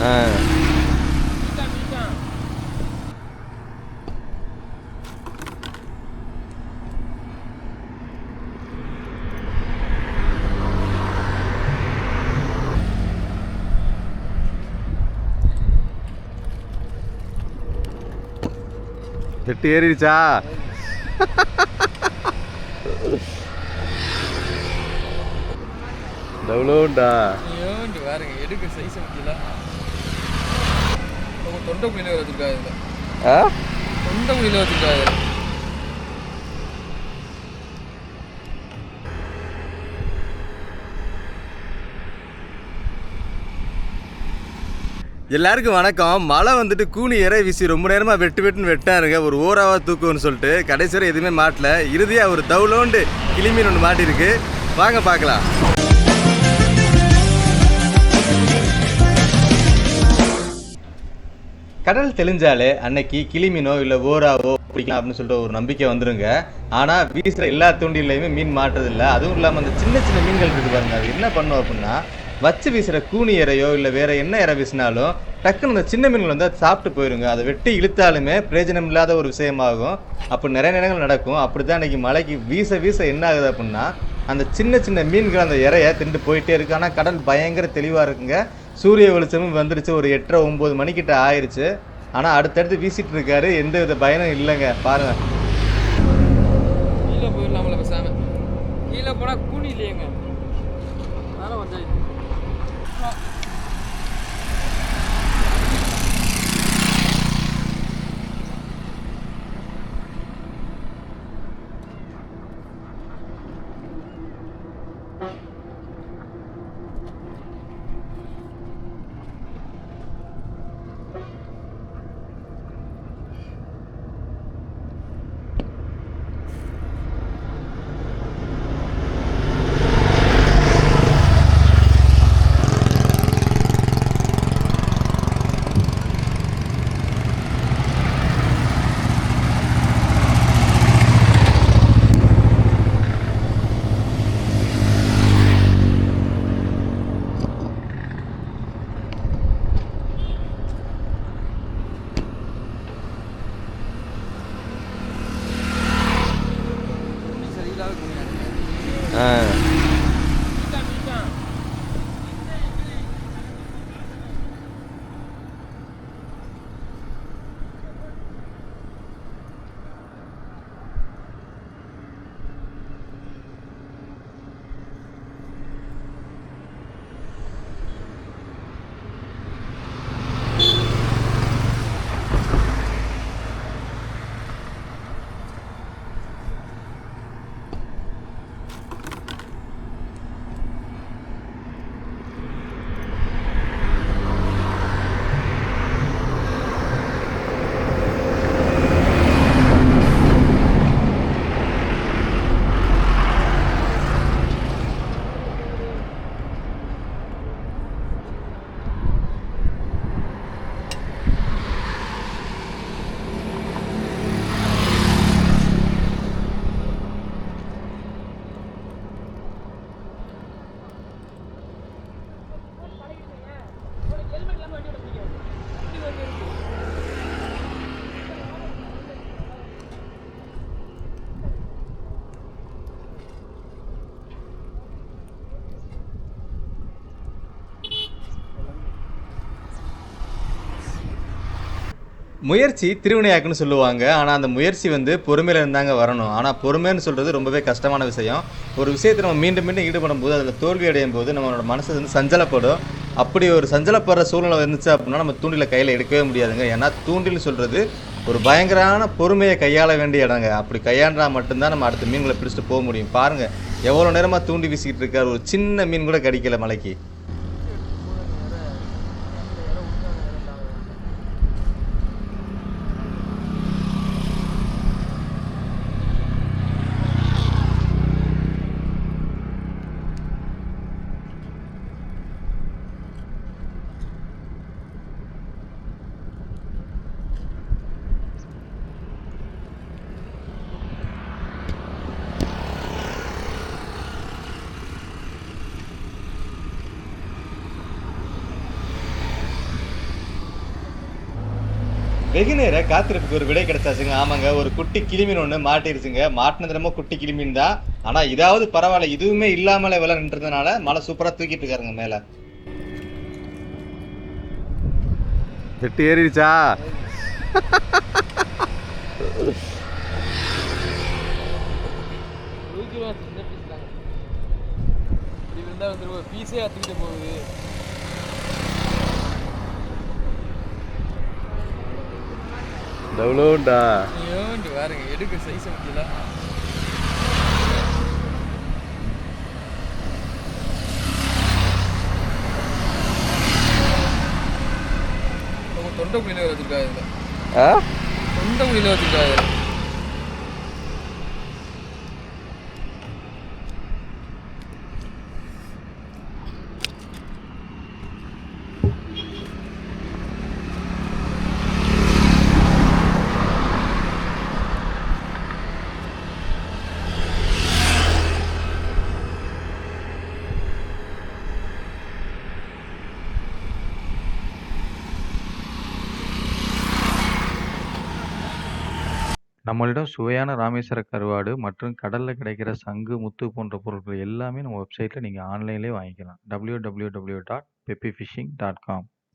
ஆ set ஏறிடுச்சா? எவ்வளோண்டா பாருங்க எடுக்க size பத்தியில தொண்டை குழியில வச்சிருக்காரு. தொண்டை குழியில வச்சிருக்காரு. எல்லாருக்கும் வணக்கம். மழை வந்துட்டு கூனி இறை வீசி ரொம்ப நேரமாக வெட்டுன்னு வெட்டாருங்க. ஒரு ஓராவா தூக்குன்னு சொல்லிட்டு கடைசி வரை எதுவுமே மாட்டல. இறுதியாக ஒரு தவுளோண்டு கிளிமீன் ஒன்று மாட்டிருக்கு. வாங்க பார்க்கலாம். கடல் தெளிஞ்சாலே அன்னைக்கு கிளிமீனோ இல்லை ஓராவோ பிடிக்கலாம் அப்படின்னு சொல்லிட்டு ஒரு நம்பிக்கை வந்துருங்க. ஆனால் வீசுகிற எல்லா தூண்டிலையுமே மீன் மாட்டுறதில்லை. அதுவும் இல்லாமல் அந்த சின்ன சின்ன மீன்கள் இருக்கு பாருங்க, அது என்ன பண்ணும் அப்படின்னா வச்சு வீசுகிற கூனி இறையோ இல்லை வேற என்ன இறை வீசினாலும் டக்குன்னு அந்த சின்ன மீன்கள் வந்து அதை சாப்பிட்டு போயிருங்க. அதை வெட்டி இழுத்தாலுமே பிரயோஜனம் இல்லாத ஒரு விஷயமாகும். அப்போ நிறைய நேரங்கள் நடக்கும். அப்படிதான் இன்னைக்கு மழைக்கு வீச வீச என்ன ஆகுது அப்படின்னா அந்த சின்ன சின்ன மீன்கள் அந்த இறைய திண்டு போயிட்டே இருக்கு. ஆனால் கடல் பயங்கர தெளிவாக இருக்குங்க. சூரிய வெளிச்சமும் வந்துருச்சு. ஒரு 8:30 9 மணிக்கிட்ட ஆயிடுச்சு. ஆனால் அடுத்தடுத்து வீசிட்டு இருக்காரு. எந்த வித பயனும் இல்லைங்க. பாருங்க, கீழே போயிடலாம்ல பேசாம. கீழே போனால் கூனி இல்லையேங்க. அதனால வந்து முயற்சி திருவினையாக்குன்னு சொல்லுவாங்க. ஆனால் அந்த முயற்சி வந்து பொறுமையில் இருந்தாங்க வரணும். ஆனால் பொறுமைன்னு சொல்கிறது ரொம்பவே கஷ்டமான விஷயம். ஒரு விஷயத்தை நம்ம மீண்டும் மீண்டும் ஈடுபடும் போது அதில் தோல்வி அடையும் போது நம்மளோட மனசு வந்து சஞ்சலப்படும். அப்படி ஒரு சஞ்சலப்படுற சூழ்நிலை இருந்துச்சு அப்படின்னா நம்ம தூண்டில கையில் எடுக்கவே முடியாதுங்க. ஏன்னா தூண்டில் சொல்கிறது ஒரு பயங்கரமான பொறுமையை கையாள வேண்டிய இடங்க. அப்படி கையாண்டா மட்டும்தான் நம்ம அடுத்த மீன்களை பிடிச்சிட்டு போக முடியும். பாருங்கள் எவ்வளோ நேரமாக தூண்டி வீசிக்கிட்டு இருக்காரு. ஒரு சின்ன மீன் கூட கிடைக்கல மலைக்கு. வெகு நேர காத்திருப்புக்கு ஒரு விடை கிடைச்சாச்சுங்க. ஆமாங்க, ஒரு குட்டி கிளிமீன் ஒண்ணு மாட்டிருச்சுங்க. மாட்டினது என்னமோ குட்டி கிளிமீன் தான். ஆனா இதாவது பரவாயில்ல, இதுவுமே இல்லாமலே விலை நின்றதுனால மழை சூப்பரா தூக்கிட்டு இருக்காருங்க மேல. செட்டு ஏறிடுச்சா? தூக்கிடுவோம், சின்ன பீஸ் தாங்க. இப்படி இருந்தால் வந்துருவோம், பீஸே அத்துக்கிட்டு போகுது. எவ்வளோண்டா? ஏன்ட்டு பாருங்க, எடுக்க சைஸ் பத்தியில தொண்டை குழியில வச்சிருக்காரு. தொண்டை குழியில வச்சிருக்காரு. நம்மளிடம் சுவையான ராமேஸ்வர கருவாடு மற்றும் கடல்ல கிடைக்கிற சங்கு, முத்து போன்ற பொருட்கள் எல்லாமே நம்ம வெப்சைட்ல நீங்க ஆன்லைன்லயே வாங்கிக்கலாம். www.peppyfishing.com